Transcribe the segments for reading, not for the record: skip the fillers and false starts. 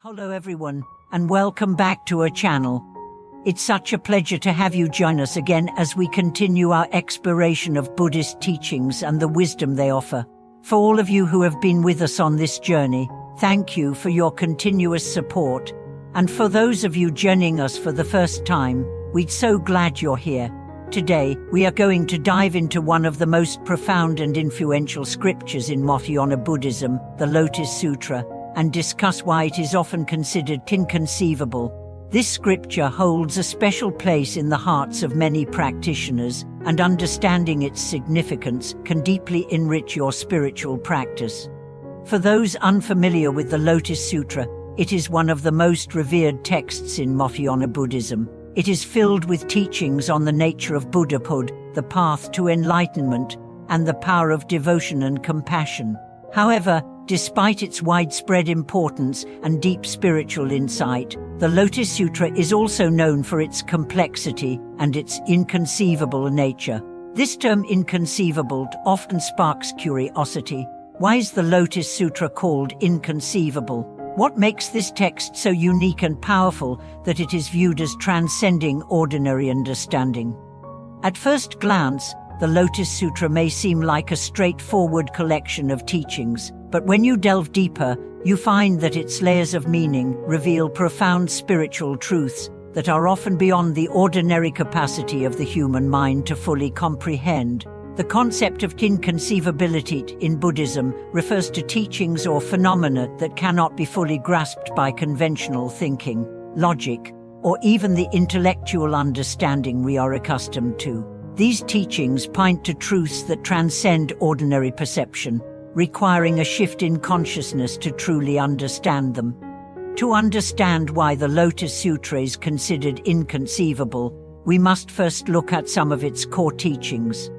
Hello everyone, and welcome back to our channel. It's such a pleasure to have you join us again as we continue our exploration of Buddhist teachings and the wisdom they offer. For all of you who have been with us on this journey, thank you for your continuous support. And for those of you joining us for the first time, we're so glad you're here. Today, we are going to dive into one of the most profound and influential scriptures in Mahayana Buddhism, the Lotus Sutra, and discuss why it is often considered inconceivable. This scripture holds a special place in the hearts of many practitioners, and understanding its significance can deeply enrich your spiritual practice. For those unfamiliar with the Lotus Sutra, it is one of the most revered texts in Mahayana Buddhism. It is filled with teachings on the nature of Buddhahood, the path to enlightenment, and the power of devotion and compassion. However, despite its widespread importance and deep spiritual insight, the Lotus Sutra is also known for its complexity and its inconceivable nature. This term inconceivable often sparks curiosity. Why is the Lotus Sutra called inconceivable? What makes this text so unique and powerful that it is viewed as transcending ordinary understanding? At first glance, the Lotus Sutra may seem like a straightforward collection of teachings, but when you delve deeper, you find that its layers of meaning reveal profound spiritual truths that are often beyond the ordinary capacity of the human mind to fully comprehend. The concept of inconceivability in Buddhism refers to teachings or phenomena that cannot be fully grasped by conventional thinking, logic, or even the intellectual understanding we are accustomed to. These teachings point to truths that transcend ordinary perception, requiring a shift in consciousness to truly understand them. To understand why the Lotus Sutra is considered inconceivable, we must first look at some of its core teachings.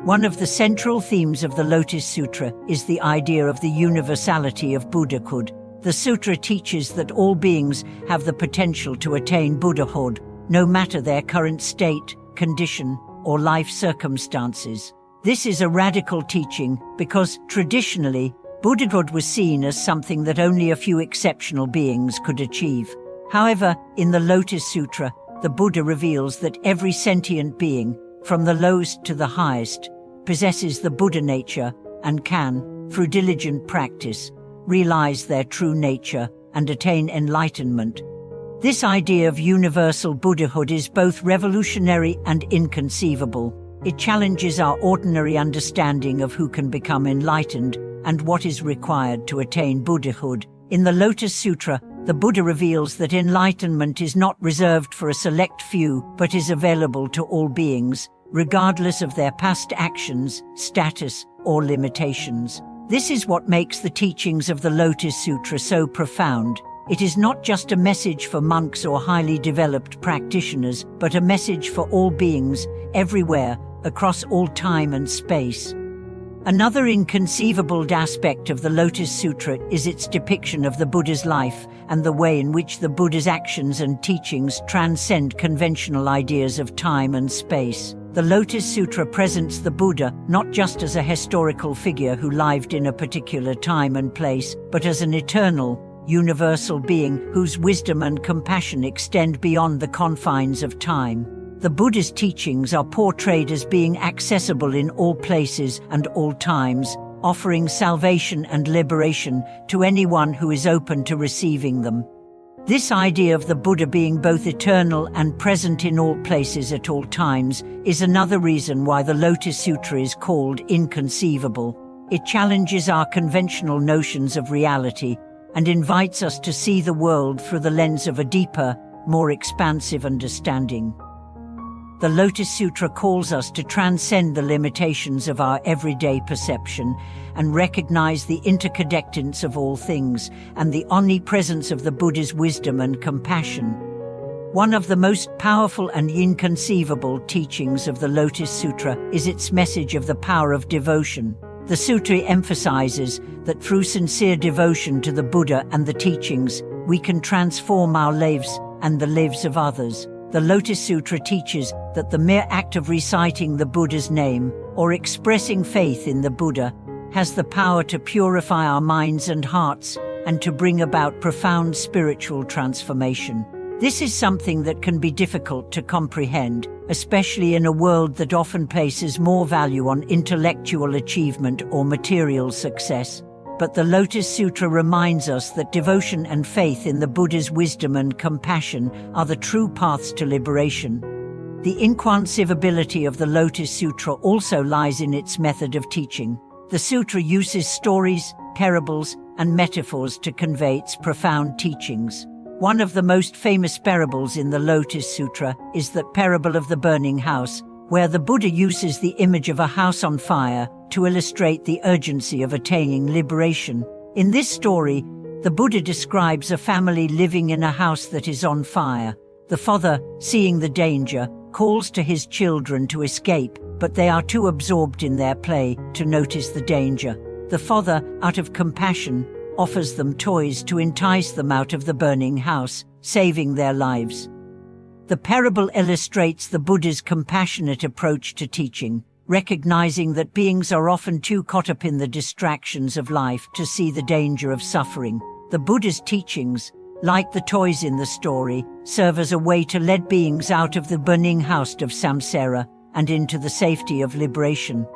One of the central themes of the Lotus Sutra is the idea of the universality of Buddhahood. The sutra teaches that all beings have the potential to attain Buddhahood, no matter their current state, condition, or life circumstances. This is a radical teaching because, traditionally, Buddhahood was seen as something that only a few exceptional beings could achieve. However, in the Lotus Sutra, the Buddha reveals that every sentient being, from the lowest to the highest, possesses the Buddha nature and can, through diligent practice, realize their true nature and attain enlightenment. This idea of universal Buddhahood is both revolutionary and inconceivable. It challenges our ordinary understanding of who can become enlightened and what is required to attain Buddhahood. In the Lotus Sutra, the Buddha reveals that enlightenment is not reserved for a select few, but is available to all beings, regardless of their past actions, status, or limitations. This is what makes the teachings of the Lotus Sutra so profound. It is not just a message for monks or highly developed practitioners, but a message for all beings, everywhere, across all time and space. Another inconceivable aspect of the Lotus Sutra is its depiction of the Buddha's life and the way in which the Buddha's actions and teachings transcend conventional ideas of time and space. The Lotus Sutra presents the Buddha not just as a historical figure who lived in a particular time and place, but as an eternal, universal being whose wisdom and compassion extend beyond the confines of time. The Buddha's teachings are portrayed as being accessible in all places and all times, offering salvation and liberation to anyone who is open to receiving them. This idea of the Buddha being both eternal and present in all places at all times is another reason why the Lotus Sutra is called inconceivable. It challenges our conventional notions of reality and invites us to see the world through the lens of a deeper, more expansive understanding. The Lotus Sutra calls us to transcend the limitations of our everyday perception and recognize the interconnectedness of all things and the omnipresence of the Buddha's wisdom and compassion. One of the most powerful and inconceivable teachings of the Lotus Sutra is its message of the power of devotion. The sutra emphasizes that through sincere devotion to the Buddha and the teachings, we can transform our lives and the lives of others. The Lotus Sutra teaches that the mere act of reciting the Buddha's name or expressing faith in the Buddha has the power to purify our minds and hearts and to bring about profound spiritual transformation. This is something that can be difficult to comprehend, especially in a world that often places more value on intellectual achievement or material success. But the Lotus Sutra reminds us that devotion and faith in the Buddha's wisdom and compassion are the true paths to liberation. The inconceivability of the Lotus Sutra also lies in its method of teaching. The sutra uses stories, parables, and metaphors to convey its profound teachings. One of the most famous parables in the Lotus Sutra is the parable of the burning house, where the Buddha uses the image of a house on fire to illustrate the urgency of attaining liberation. In this story, the Buddha describes a family living in a house that is on fire. The father, seeing the danger, calls to his children to escape, but they are too absorbed in their play to notice the danger. The father, out of compassion, offers them toys to entice them out of the burning house, saving their lives. The parable illustrates the Buddha's compassionate approach to teaching, recognizing that beings are often too caught up in the distractions of life to see the danger of suffering. The Buddha's teachings, like the toys in the story, serve as a way to lead beings out of the burning house of samsara and into the safety of liberation.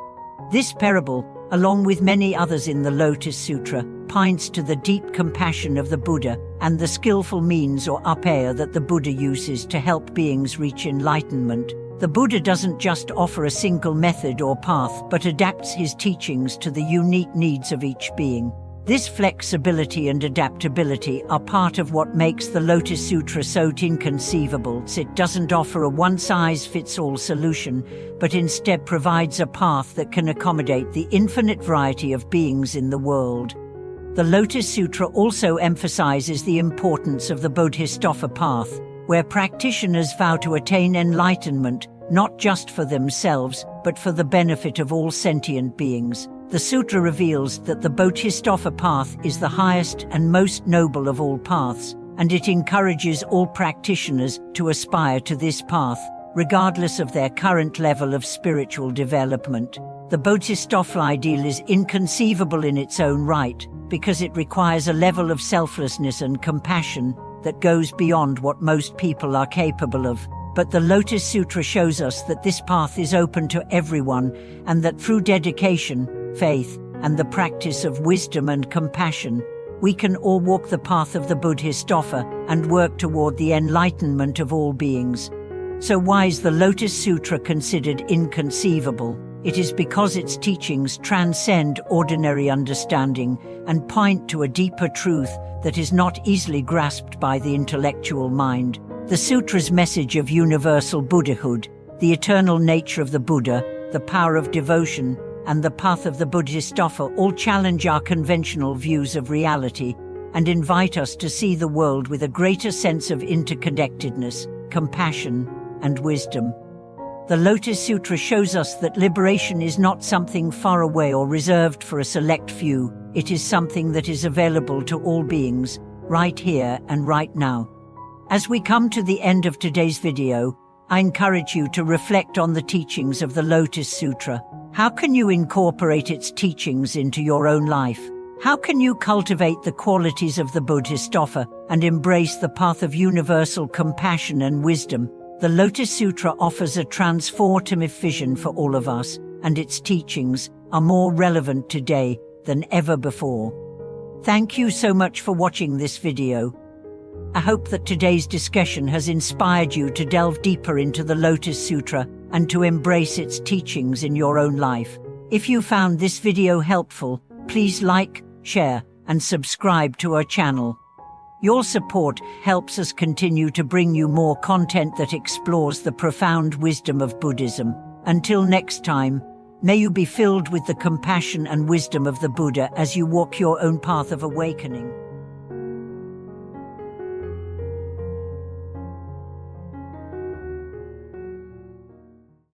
This parable, along with many others in the Lotus Sutra, points to the deep compassion of the Buddha and the skillful means or upaya that the Buddha uses to help beings reach enlightenment. The Buddha doesn't just offer a single method or path, but adapts his teachings to the unique needs of each being. This flexibility and adaptability are part of what makes the Lotus Sutra so inconceivable. It doesn't offer a one-size-fits-all solution, but instead provides a path that can accommodate the infinite variety of beings in the world. The Lotus Sutra also emphasizes the importance of the Bodhisattva path, where practitioners vow to attain enlightenment, not just for themselves, but for the benefit of all sentient beings. The sutra reveals that the Bodhisattva path is the highest and most noble of all paths, and it encourages all practitioners to aspire to this path, regardless of their current level of spiritual development. The Bodhisattva ideal is inconceivable in its own right, because it requires a level of selflessness and compassion that goes beyond what most people are capable of. But the Lotus Sutra shows us that this path is open to everyone, and that through dedication, faith, and the practice of wisdom and compassion, we can all walk the path of the Bodhisattva and work toward the enlightenment of all beings. So why is the Lotus Sutra considered inconceivable? It is because its teachings transcend ordinary understanding and point to a deeper truth that is not easily grasped by the intellectual mind. The sutra's message of universal Buddhahood, the eternal nature of the Buddha, the power of devotion, and the path of the Bodhisattva all challenge our conventional views of reality and invite us to see the world with a greater sense of interconnectedness, compassion, and wisdom. The Lotus Sutra shows us that liberation is not something far away or reserved for a select few. It is something that is available to all beings, right here and right now. As we come to the end of today's video, I encourage you to reflect on the teachings of the Lotus Sutra. How can you incorporate its teachings into your own life? How can you cultivate the qualities of the Bodhisattva and embrace the path of universal compassion and wisdom? The Lotus Sutra offers a transformative vision for all of us, and its teachings are more relevant today than ever before. Thank you so much for watching this video. I hope that today's discussion has inspired you to delve deeper into the Lotus Sutra and to embrace its teachings in your own life. If you found this video helpful, please like, share, and subscribe to our channel. Your support helps us continue to bring you more content that explores the profound wisdom of Buddhism. Until next time, may you be filled with the compassion and wisdom of the Buddha as you walk your own path of awakening.